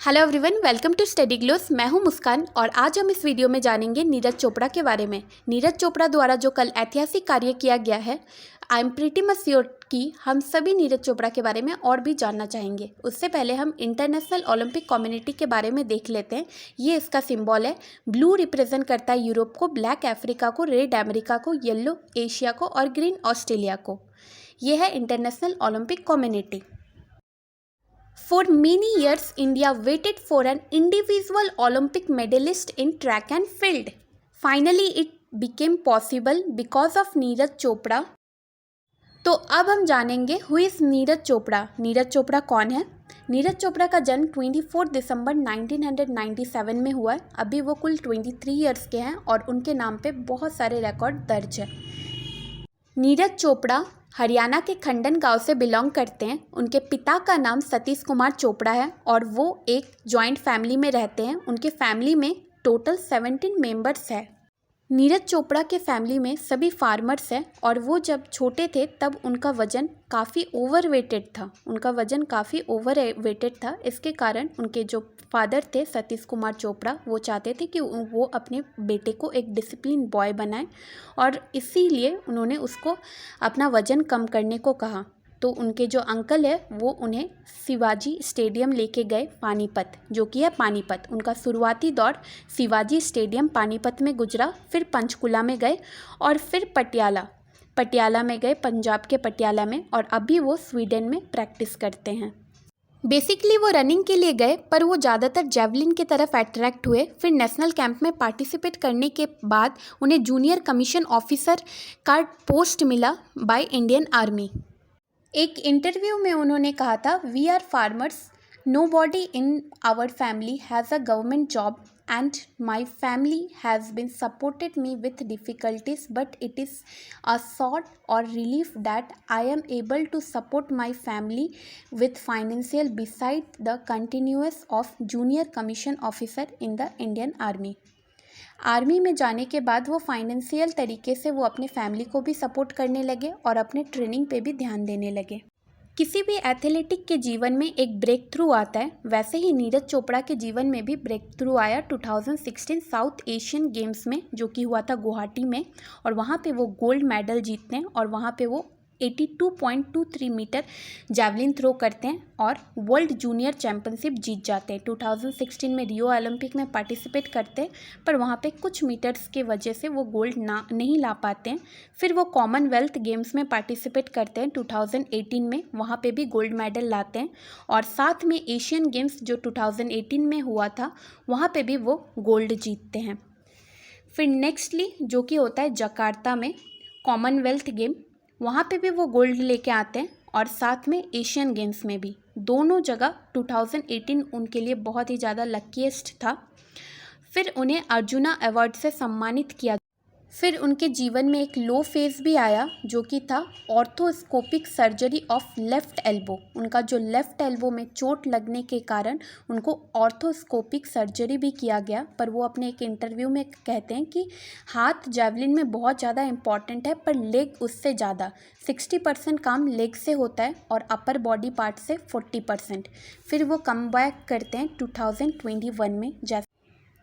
Hello everyone, welcome to study glows. मैं हूं मुस्कान और आज हम इस वीडियो में जानेंगे नीरज चोपड़ा के बारे में। नीरज चोपड़ा द्वारा जो कल ऐतिहासिक कार्य किया गया है, I am pretty much sure कि हम सभी नीरज चोपड़ा के बारे में और भी जानना चाहेंगे। उससे पहले हम इंटरनेशनल ओलंपिक कम्युनिटी के बारे में देख लेते हैं। ये इसका सिंबल है। ब्लू रिप्रेजेंट करता है यूरोप को, ब्लैक अफ्रीका को, रेड अमेरिका को, येलो एशिया को और ग्रीन ऑस्ट्रेलिया को। ये है international Olympic community. For many years, India waited for an individual Olympic medalist in track and field. Finally, it became possible because of Neeraj Chopra. तो अब हम जानेंगे हु इज़ नीरज चोपड़ा। नीरज चोपड़ा कौन है? नीरज चोपड़ा का जन्म 24 दिसंबर 1997 में हुआ है। अभी वो कुल 23 ईयर्स के हैं और उनके नाम पे बहुत सारे रिकॉर्ड दर्ज है। नीरज चोपड़ा हरियाणा के खंडन गांव से बिलोंग करते हैं। उनके पिता का नाम सतीश कुमार चोपड़ा है और वो एक जॉइंट फैमिली में रहते हैं। उनके फैमिली में टोटल 17 मेंबर्स है। नीरज चोपड़ा के फैमिली में सभी फार्मर्स हैं और वो जब छोटे थे तब उनका वज़न काफ़ी ओवरवेटेड था। इसके कारण उनके जो फादर थे सतीश कुमार चोपड़ा, वो चाहते थे कि वो अपने बेटे को एक डिसिप्लिन बॉय बनाएं और इसीलिए उन्होंने उसको अपना वज़न कम करने को कहा। तो उनके जो अंकल है वो उन्हें शिवाजी स्टेडियम लेके गए, पानीपत, जो कि है पानीपत। उनका शुरुआती दौर शिवाजी स्टेडियम पानीपत में गुजरा, फिर पंचकुला में गए और फिर पटियाला में गए, पंजाब के पटियाला में, और अभी वो स्वीडन में प्रैक्टिस करते हैं। बेसिकली वो रनिंग के लिए गए पर वो ज़्यादातर जेवलिन की तरफ अट्रैक्ट हुए। फिर नेशनल कैंप में पार्टिसिपेट करने के बाद उन्हें जूनियर कमीशन ऑफिसर का पोस्ट मिला बाय इंडियन आर्मी। एक इंटरव्यू में उन्होंने कहा था, we are farmers, nobody in our family has a government job and my family has been supported me with difficulties but it is a sort of relief that I am able to support my family with financial beside the continuous of junior commission officer in the Indian army. Army में जाने के बाद वो financial तरीके से वो अपने family को भी सपोर्ट करने लगे और अपने ट्रेनिंग पे भी ध्यान देने लगे। किसी भी एथलेटिक के जीवन में एक ब्रेक थ्रू आता है, वैसे ही नीरज चोपड़ा के जीवन में भी ब्रेक थ्रू आया 2016 साउथ एशियन गेम्स में, जो कि हुआ था गुवाहाटी में, और वहाँ पे वो गोल्ड मेडल जीतते हैं और वहाँ पे वो 82.23 मीटर जैवलिन थ्रो करते हैं और वर्ल्ड जूनियर चैम्पियनशिप जीत जाते हैं। 2016 में रियो ओलंपिक में पार्टिसिपेट करते हैं पर वहाँ पे कुछ मीटर्स के वजह से वो गोल्ड नहीं ला पाते हैं। फिर वो कॉमनवेल्थ गेम्स में पार्टिसिपेट करते हैं 2018 में, वहाँ पे भी गोल्ड मेडल लाते हैं और साथ में एशियन गेम्स जो 2018 में हुआ था वहाँ पे भी वो गोल्ड जीतते हैं। फिर नेक्स्टली जो कि होता है जकार्ता में कॉमनवेल्थ गेम, वहाँ पे भी वो गोल्ड लेके आते हैं और साथ में एशियन गेम्स में भी। दोनों जगह 2018 उनके लिए बहुत ही ज़्यादा लकीएस्ट था। फिर उन्हें अर्जुना अवार्ड से सम्मानित किया। फिर उनके जीवन में एक लो फेज़ भी आया जो कि था ऑर्थोस्कोपिक सर्जरी ऑफ लेफ़्ट एल्बो। उनका जो लेफ़्ट एल्बो में चोट लगने के कारण उनको ऑर्थोस्कोपिक सर्जरी भी किया गया। पर वो अपने एक इंटरव्यू में कहते हैं कि हाथ जैवलिन में बहुत ज़्यादा इम्पॉर्टेंट है पर लेग उससे ज़्यादा, 60% काम लेग से होता है और अपर बॉडी पार्ट से 40%। फिर वो कम बैक करते हैं 2021 में। जैसे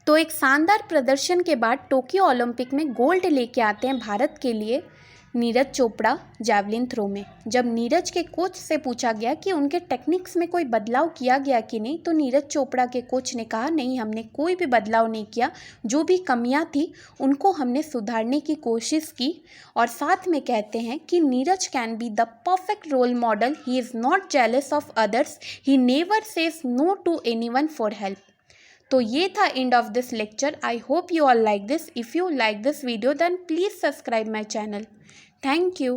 तो एक शानदार प्रदर्शन के बाद टोक्यो ओलंपिक में गोल्ड लेके आते हैं भारत के लिए नीरज चोपड़ा जैवलिन थ्रो में। जब नीरज के कोच से पूछा गया कि उनके टेक्निक्स में कोई बदलाव किया गया कि नहीं, तो नीरज चोपड़ा के कोच ने कहा, नहीं, हमने कोई भी बदलाव नहीं किया, जो भी कमियां थी उनको हमने सुधारने की कोशिश की। और साथ में कहते हैं कि Neeraj can be the perfect role model, he is not jealous of others, he never says no to anyone for help. तो ये था end of this lecture. I hope you all like this. If you like this video then please subscribe my channel. Thank you.